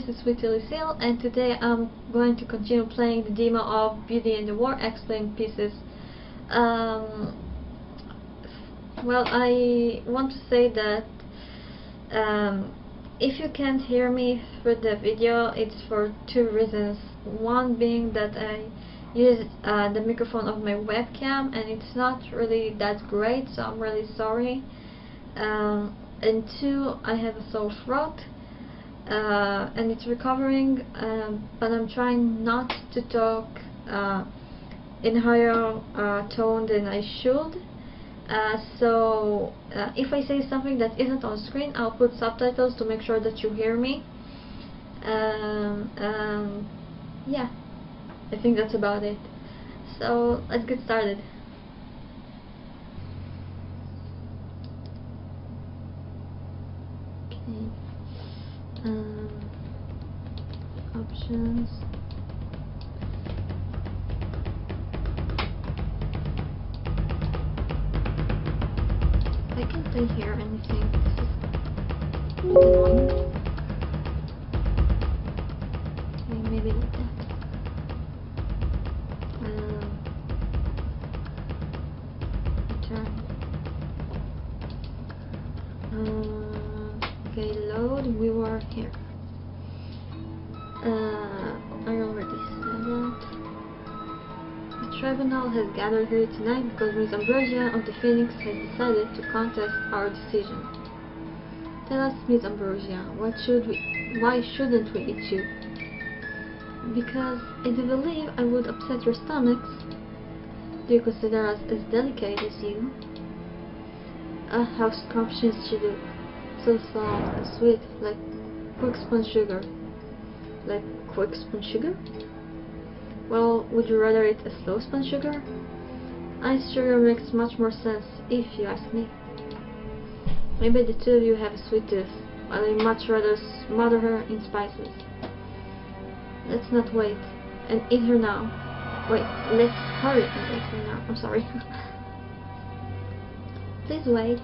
this is SweetSillySeal, and today I'm going to continue playing the demo of Beauty and the War Explained Pieces. Well, I want to say that if you can't hear me through the video, it's for two reasons. One being that I use the microphone of my webcam and it's not really that great, so I'm really sorry. And two, I have a sore throat. And it's recovering, but I'm trying not to talk in higher tone than I should. So if I say something that isn't on screen, I'll put subtitles to make sure that you hear me. Yeah, I think that's about it. So let's get started. Okay. Options. I can't really hear anything. This is annoying. Okay, maybe like that. Return. Okay, load. We were here. I already said that. The tribunal has gathered here tonight because Miss Ambrosia of the Phoenix has decided to contest our decision. Tell us, Miss Ambrosia, why shouldn't we eat you? Because I do believe I would upset your stomachs. Do you consider us as delicate as you? How scrumptious she look. So soft and sweet, like quick spun sugar. Like quick spun sugar? Well, would you rather eat a slow spun sugar? Ice sugar makes much more sense, if you ask me. Maybe the two of you have a sweet tooth, but I'd much rather smother her in spices. Let's not wait, and eat her now. Wait, let's hurry and eat her now. I'm sorry. Please wait.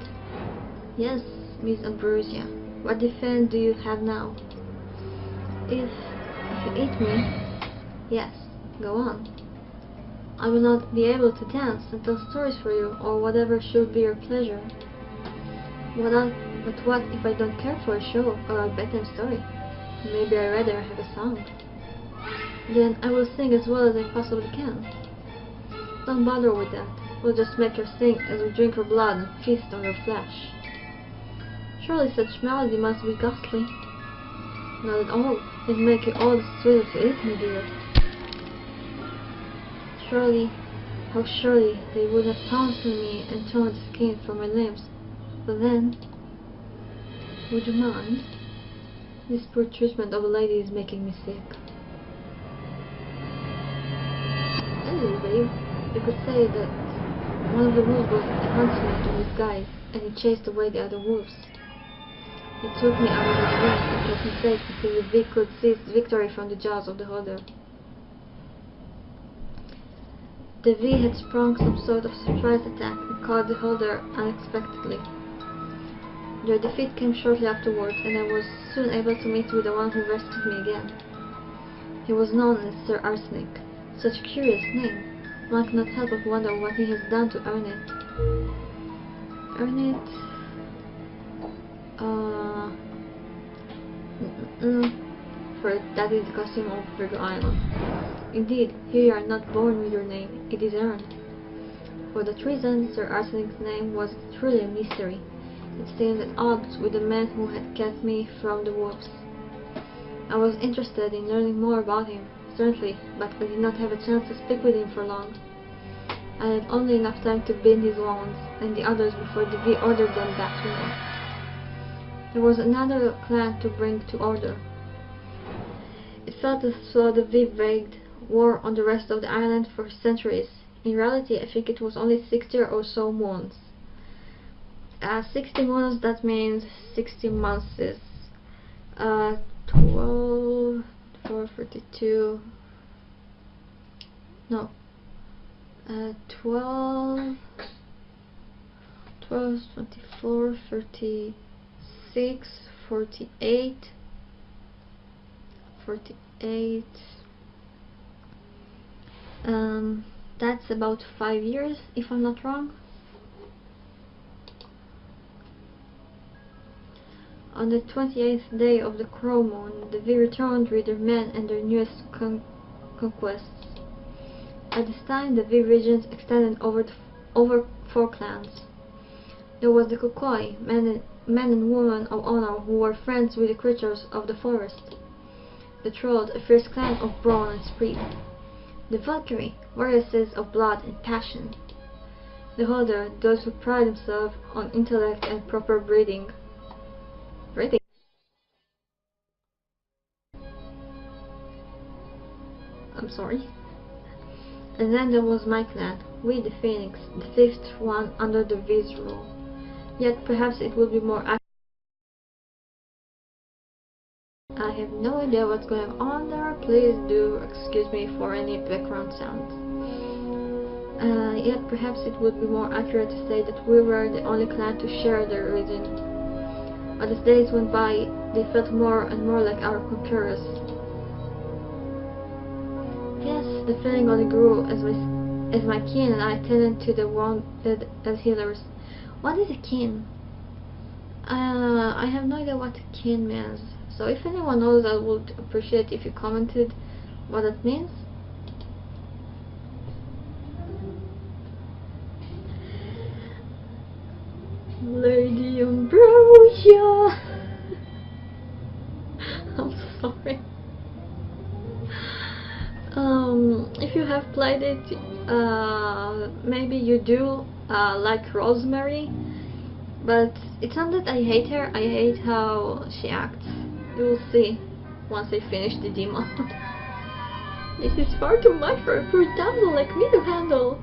Yes, Miss Ambrosia. What defense do you have now? If you eat me, yes, go on. I will not be able to dance and tell stories for you, or whatever should be your pleasure. But what if I don't care for a show or a bedtime story? Maybe I'd rather have a song. Then I will sing as well as I possibly can. Don't bother with that. We'll just make her sing as we drink her blood and feast on her flesh. Surely such melody must be ghastly. Not at all. It'd make it all the sweeter to eat me, dear. Surely, how surely they would have pounced on me and torn the skin from my limbs. But then, would you mind? This poor treatment of a lady is making me sick. Anyway, babe, you could say that one of the wolves was a huntsman in disguise, and he chased away the other wolves. He took me out of his way and kept me safe until the bee could seize victory from the jaws of the holder. The bee had sprung some sort of surprise attack and caught the holder unexpectedly. Their defeat came shortly afterwards, and I was soon able to meet with the one who rescued me again. He was known as Sir Arsenic. Such a curious name. One cannot help but wonder what he has done to earn it. Earn it? For that is the custom of Virgo Island. Indeed, here you are not born with your name, it is earned. For that reason, Sir Arsenic's name was truly a mystery. It seemed at odds with the man who had kept me from the wolves. I was interested in learning more about him, certainly, but I did not have a chance to speak with him for long. I had only enough time to bind his wounds and the others before the bee ordered them back to me. There was another clan to bring to order. It felt as though the bee waged war on the rest of the island for centuries. In reality, I think it was only 60 or so moons. 60 moons, that means 60 months is 12, 4, 42, no, 12, 24, 36, 48, 48. That's about 5 years, if I'm not wrong. On the 28th day of the Crow Moon, the V returned with their men and their newest conquests. At this time, the V regions extended over 4 clans. There was the Kokoi, men and women of honor who were friends with the creatures of the forest. The Troll, a fierce clan of brawn and speed. The Valkyrie, warriors of blood and passion. The Hodder, those who pride themselves on intellect and proper breeding. I'm sorry. And then there was my clan, we the Phoenix, the 5th one under the V's rule. Yet perhaps it would be more accurate. I have no idea what's going on there, please do excuse me for any background sounds. Yet perhaps it would be more accurate to say that we were the only clan to share their origin. But as days went by, they felt more and more like our conquerors. Yes, the feeling only grew as my kin and I tended to the wounded as healers. What is a kin? I have no idea what a kin means, so if anyone knows, I would appreciate if you commented what it means. Lady Ambrosia! I'm sorry. If you have played it, maybe you do like Rosemary, but it's not that I hate her, I hate how she acts. You will see once I finish the demo. This is far too much for a poor damsel like me to handle.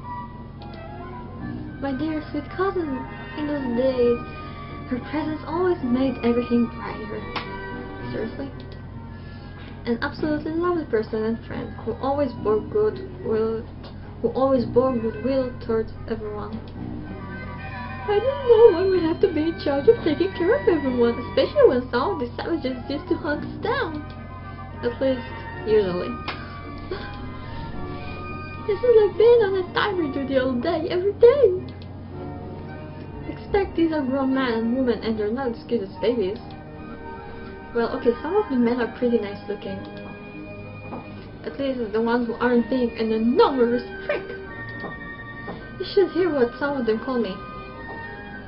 My dear sweet cousin, in those days, her presence always made everything brighter. Seriously? An absolutely lovely person and friend who always bore goodwill towards everyone. I don't know why we have to be in charge of taking care of everyone, especially when some of the savages used to hunt us down. At least, usually. This is like being on a timer duty all day, every day. Expect these are grown men and women and they're not as cute as babies. Well, okay, some of the men are pretty nice looking. At least the ones who aren't being an enormous prick. You should hear what some of them call me.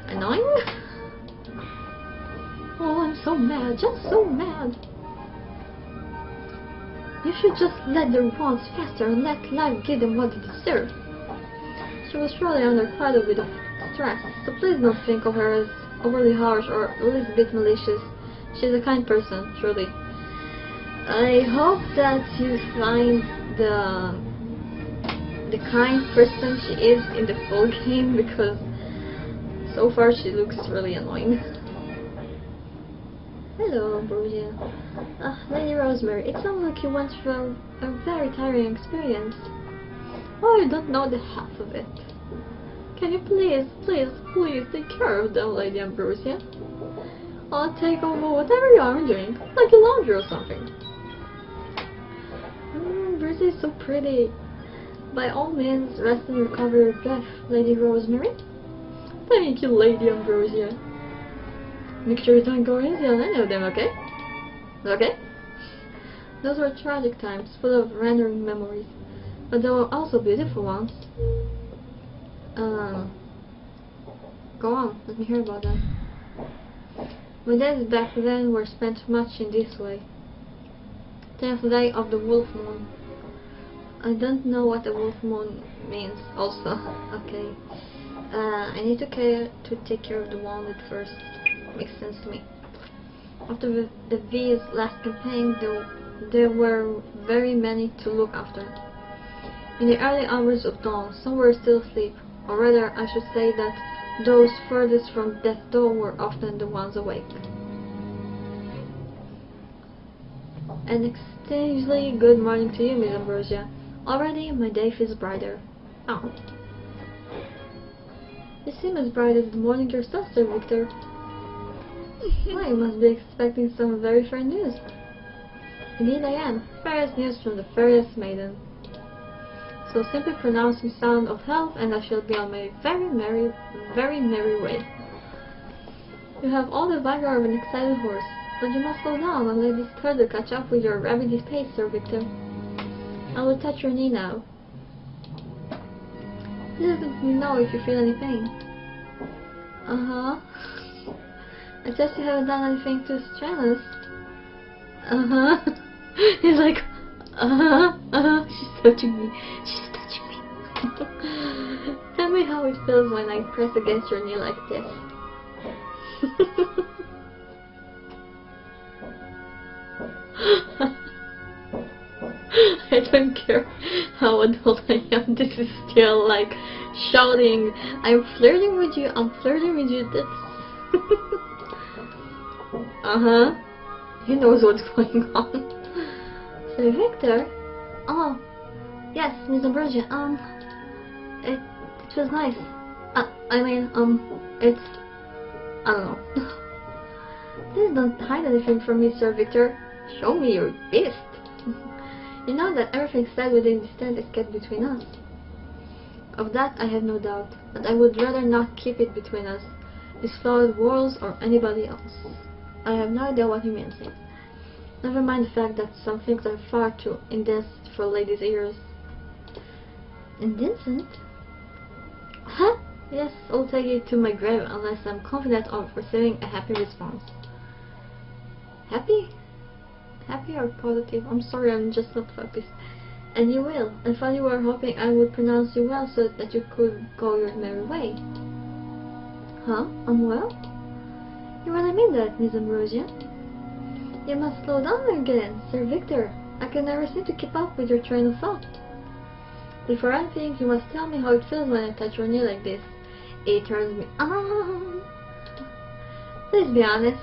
Annoying? Oh, I'm so mad, just so mad. You should just let their wants faster and let life give them what they deserve. She was surely under quite a bit of stress, so please don't think of her as overly harsh or at least a bit malicious. She's a kind person, truly. I hope that you find the kind person she is in the full game, because so far she looks really annoying. Hello, Ambrosia. Lady Rosemary, it sounds like you went through a very tiring experience. Oh, you don't know the half of it. Can you please take care of them, Lady Ambrosia? I'll take over whatever you are doing, like a laundry or something. Ambrosia is so pretty. By all means, rest and recover your breath, Lady Rosemary. Thank you, Lady Ambrosia. Make sure you don't go easy on any of them, okay? Okay? Those were tragic times, full of random memories, but there were also beautiful ones. Go on, let me hear about them. My days back then were spent much in this way. 10th day of the wolf moon. I don't know what a wolf moon means also. Okay. I need to take care of the wounded first. Makes sense to me. After the V's last campaign, there were very many to look after. In the early hours of dawn, some were still asleep, or rather I should say that those furthest from death's door were often the ones awake. An extremely good morning to you, Miss Ambrosia. Already my day feels brighter. Oh. You seem as bright as the morning yourself, Sir Victor. Well, you must be expecting some very fine news. Indeed I am. Fairest news from the fairest maiden. So simply pronounce me sound of health, and I shall be on my very merry way. You have all the vigor of an excited horse, but you must slow down and let this carter catch up with your rapid pace, Sir Victor. I will touch your knee now. Please let me know if you feel any pain. Uh-huh. I trust you haven't done anything too strenuous. Uh-huh. He's like, uh-huh. She's touching me. She's touching me. Tell me how it feels when I press against your knee like this. I don't care how adult I am, this is still like shouting, I'm flirting with you, this. Uh-huh. He knows what's going on. So Victor? Oh, yes, Miss Ambrosia, it was nice. It's, I don't know. Please don't hide anything from me, Sir Victor. Show me your fist. You know that everything said within this tent is kept between us. Of that I have no doubt, but I would rather not keep it between us, Miss Flawed Worlds or anybody else. I have no idea what he means here. Never mind the fact that some things are far too indecent for ladies' ears. Indecent? Huh? Yes, I'll take it to my grave unless I'm confident of receiving a happy response. Happy? Happy or positive? I'm sorry, I'm just not focused. And you will. I thought you were hoping I would pronounce you well so that you could go your merry way. Huh? I'm well? You really mean that, Miss Ambrosia? You must slow down again, Sir Victor. I can never seem to keep up with your train of thought. Before anything, you must tell me how it feels when I touch your knee like this. It turns me on. Please be honest.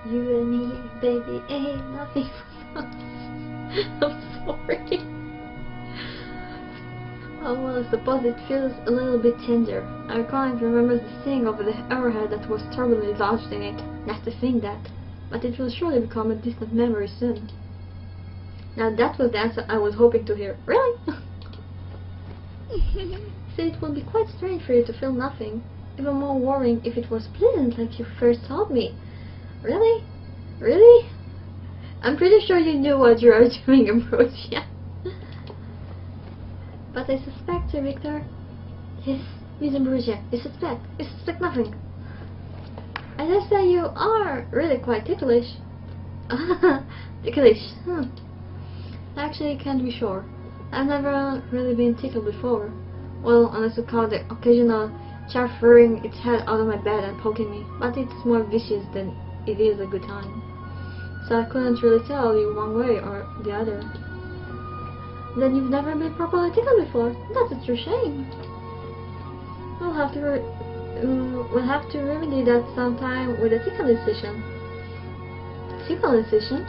You and me, baby, ain't nothing but I'm sorry. Oh well, I suppose it feels a little bit tender. I can't remember the sting of the arrowhead that was terribly lodged in it. Not to think that. But it will surely become a distant memory soon. Now that was the answer I was hoping to hear. Really? See, it would be quite strange for you to feel nothing. Even more worrying if it was pleasant like you first told me. Really? Really? I'm pretty sure you knew what you were doing, Ambrosia. But I suspect, Sir Victor. Yes, Miss Ambrosia, you suspect nothing. I just say you are really quite ticklish. Ticklish, I actually can't be sure. I've never really been tickled before. Well, unless you count the occasional chaff rearing its head out of my bed and poking me, but it's more vicious than it is a good time. So I couldn't really tell you one way or the other. Then you've never been properly tickled before. That's a true shame. We'll have to remedy that sometime with a tickling session. Tickling session?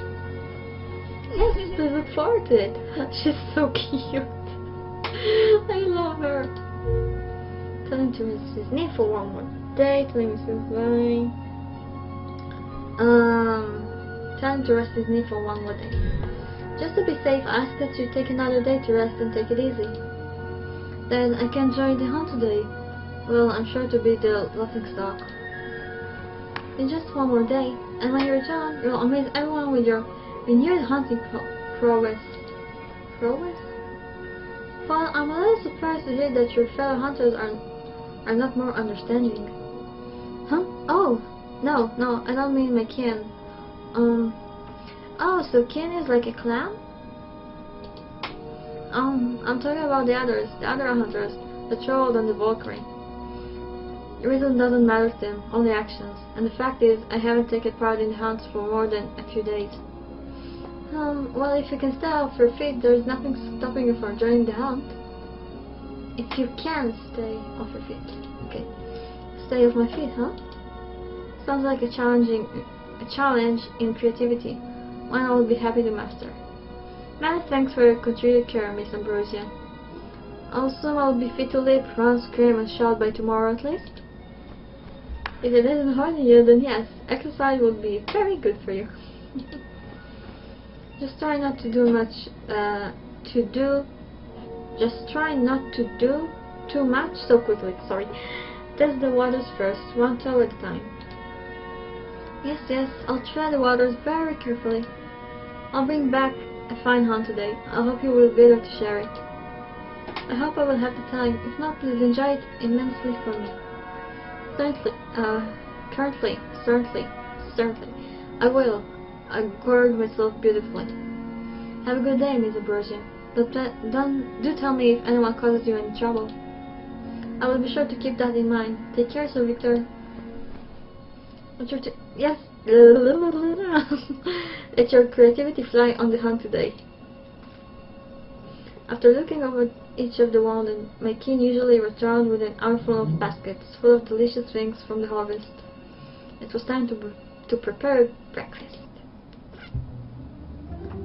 Yes, please look forward to it. She's so cute. I love her. Tell him to rest his knee for one more day. Tell him to rest his knee for one more day. Just to be safe, I ask that you take another day to rest and take it easy. Then I can join the hunt today. Well, I'm sure to be the laughingstock. In just one more day, and when you return, you'll amaze everyone with your renewed hunting prowess. Prowess? Well, I'm a little surprised to hear that your fellow hunters are not more understanding. Huh? Oh, no, I don't mean my kin. Oh, so kin is like a clan? I'm talking about the other hunters, the troll and the Valkyrie. Reason doesn't matter to them, only actions. And the fact is, I haven't taken part in the hunts for more than a few days. Well, if you can stay off your feet, there's nothing stopping you from joining the hunt. If you can stay off your feet. Okay. Stay off my feet, huh? Sounds like a challenge in creativity, one I would be happy to master. Many thanks for your continued care, Miss Ambrosia. Also, I'll be fit to leap, run, scream, and shout by tomorrow at least. If it isn't hurting you, then yes, exercise would be very good for you. Just try not to do much. Just try not to do too much so quickly. Sorry. Test the waters first, one toe at a time. Yes, yes, I'll try the waters very carefully. I'll bring back a fine hunt today. I hope you will be there to share it. I hope I will have the time. If not, please enjoy it immensely for me. Certainly. I will. I guard myself beautifully. Have a good day, Miss Ambrosia. Do tell me if anyone causes you any trouble. I will be sure to keep that in mind. Take care, Sir Victor. Yes. Let your creativity fly on the hunt today. After looking over each of the wounded, my kin usually returned with an armful of baskets full of delicious things from the harvest. It was time to prepare breakfast.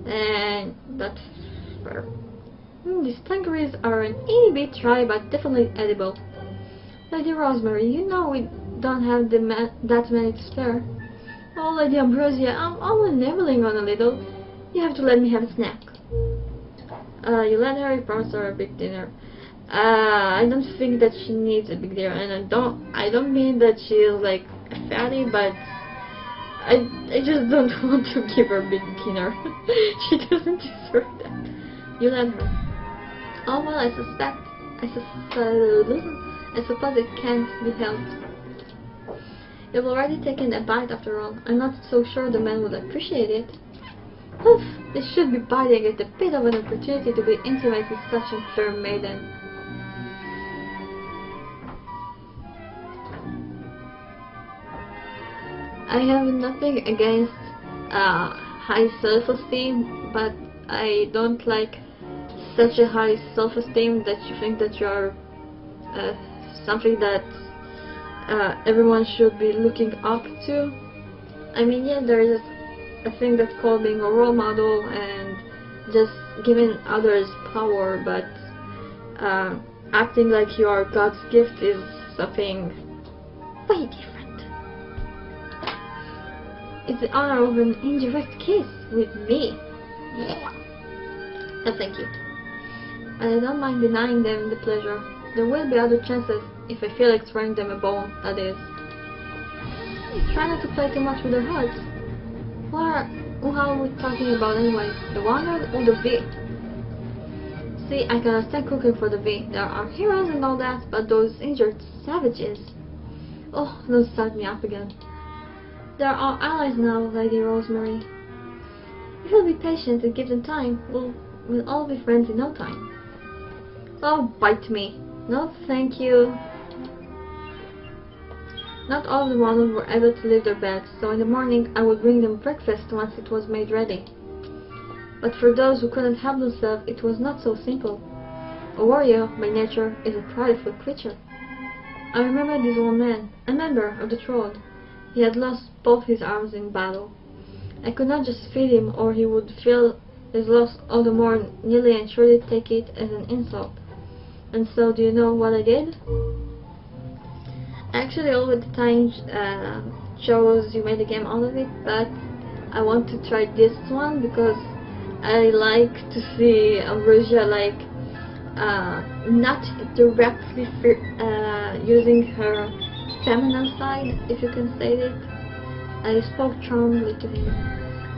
And that's fair. These tangerines are an itty bit dry, but definitely edible. Lady Rosemary, you know we don't have that many to spare. Oh, Lady Ambrosia, I'm only nibbling on a little. You have to let me have a snack. You let Harry promise her a big dinner. I don't think that she needs a big dinner, and I don't mean that she is like a fatty, but I just don't want to give her a big dinner. She doesn't deserve that. You let her. Oh well, I suppose it can't be helped. You've already taken a bite after all. I'm not so sure the men would appreciate it. Oof, they should be biting at a bit of an opportunity to be intimate with such a fair maiden. I have nothing against high self-esteem, but I don't like such a high self-esteem that you think that you're something that everyone should be looking up to. I mean, yeah, there is a thing that's called being a role model and just giving others power, but acting like you are God's gift is something way different. It's the honor of an indirect kiss with me. No, thank you. And I don't mind denying them the pleasure. There will be other chances if I feel like throwing them a bone, that is. Try not to play too much with their hearts. Who are we talking about anyway? The Wanderer or the V? See, I cannot stand cooking for the V. There are heroes and all that, but those injured savages... Oh, don't start me up again. They're our allies now, Lady Rosemary. If you'll be patient and give them time, we'll all be friends in no time. Oh, bite me. No, thank you. Not all of the Wanderers were able to leave their beds, so in the morning I would bring them breakfast once it was made ready. But for those who couldn't help themselves, it was not so simple. A warrior, by nature, is a prideful creature. I remember this old man, a member of the Troll. He had lost both his arms in battle. I could not just feed him, or he would feel his loss all the more nearly and surely take it as an insult. And so, do you know what I did? Actually, all the time chose you made a game out of it, but I want to try this one because I like to see Ambrosia like not directly using her feminine side, if you can say it. I spoke charmingly to him.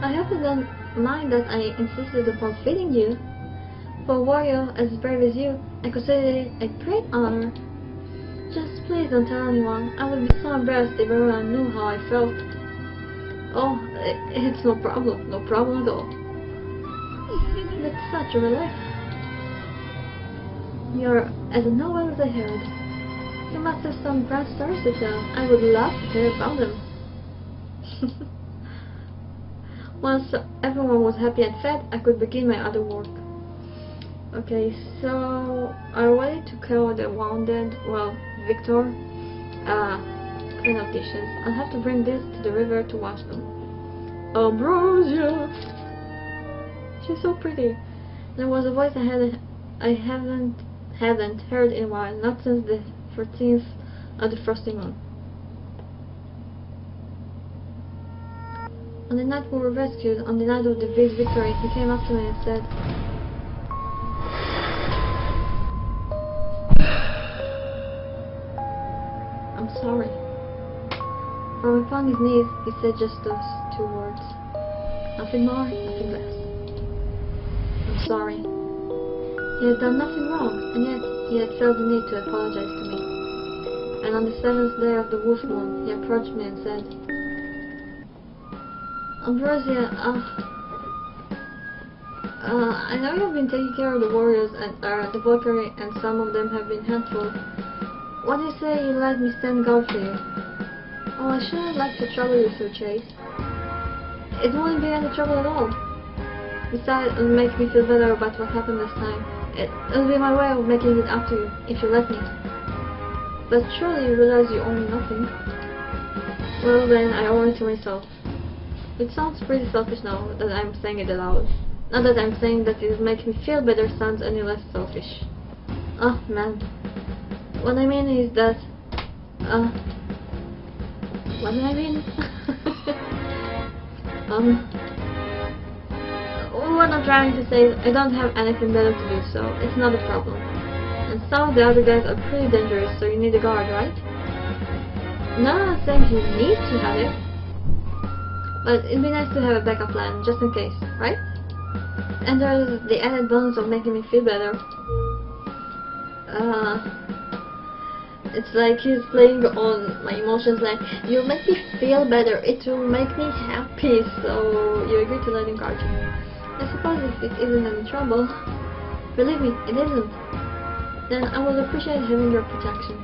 I hope you don't mind that I insisted upon feeding you. For a warrior as brave as you, I consider it a great honor. Just please don't tell anyone. I would be so embarrassed if everyone knew how I felt. Oh, it's no problem at all. That's such a relief. You're as knowing as I heard. You must have some grand stories to tell. I would love to hear about them. Once everyone was happy and fed, I could begin my other work. Okay, so are we ready to kill the wounded? Well, Victor, clean up dishes. I'll have to bring this to the river to wash them. Ambrosia! She's so pretty. There was a voice I haven't heard in a while, not since the 14th of the frosty moon. On the night we were rescued, on the night of the big victory, he came up to me and said, "I'm sorry." From upon his knees, he said just those two words. Nothing more, nothing less. I'm sorry. He had done nothing wrong, and yet he had felt the need to apologize to me. And on the 7th day of the wolf moon, he approached me and said, "Ambrosia, I know you have been taking care of the warriors and the Valkyrie, and some of them have been handful. What do you say you let me stand guard for you?" "Oh, I shouldn't like to trouble you, Sir Chase." "It wouldn't be any trouble at all. Besides, it will make me feel better about what happened last time. It'll be my way of making it up to you, if you let me." "But surely you realize you owe me nothing." "Well then, I owe it to myself." It sounds pretty selfish now that I'm saying it aloud. Not that I'm saying that it will make me feel better sounds any less selfish. Oh man. What I mean is that... what do I mean? What I'm trying to say is I don't have anything better to do, so it's not a problem. And some of the other guys are pretty dangerous, so you need a guard, right? No, I'm not saying you need to have it, but it'd be nice to have a backup plan, just in case, right? And there's the added bonus of making me feel better. It's like he's playing on my emotions, like, "You'll make me feel better, it will make me happy, so you agree to let him guard you." I suppose if it isn't any trouble. Believe me, it isn't. Then I will appreciate having your protection.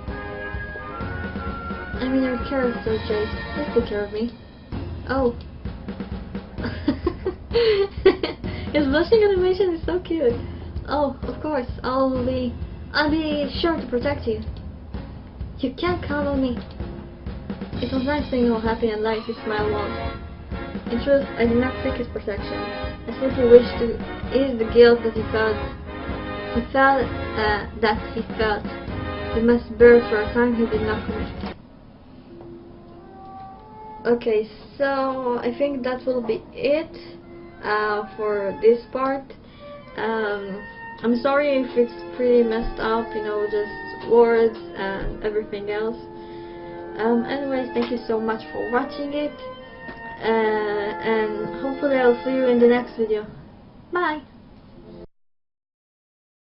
I'm in your care, Sir Chase. Please take care of me. Oh. His blushing animation is so cute. Oh, of course, I'll be sure to protect you. You can't count on me. It was nice seeing how happy and light his smile was. In truth, I did not seek his protection. I simply wished to ease the guilt that he felt he must bear for a crime he did not commit. Okay, so I think that will be it for this part. I'm sorry if it's pretty messed up, you know, just words and everything else. Anyways, thank you so much for watching it, and hopefully I'll see you in the next video. Bye!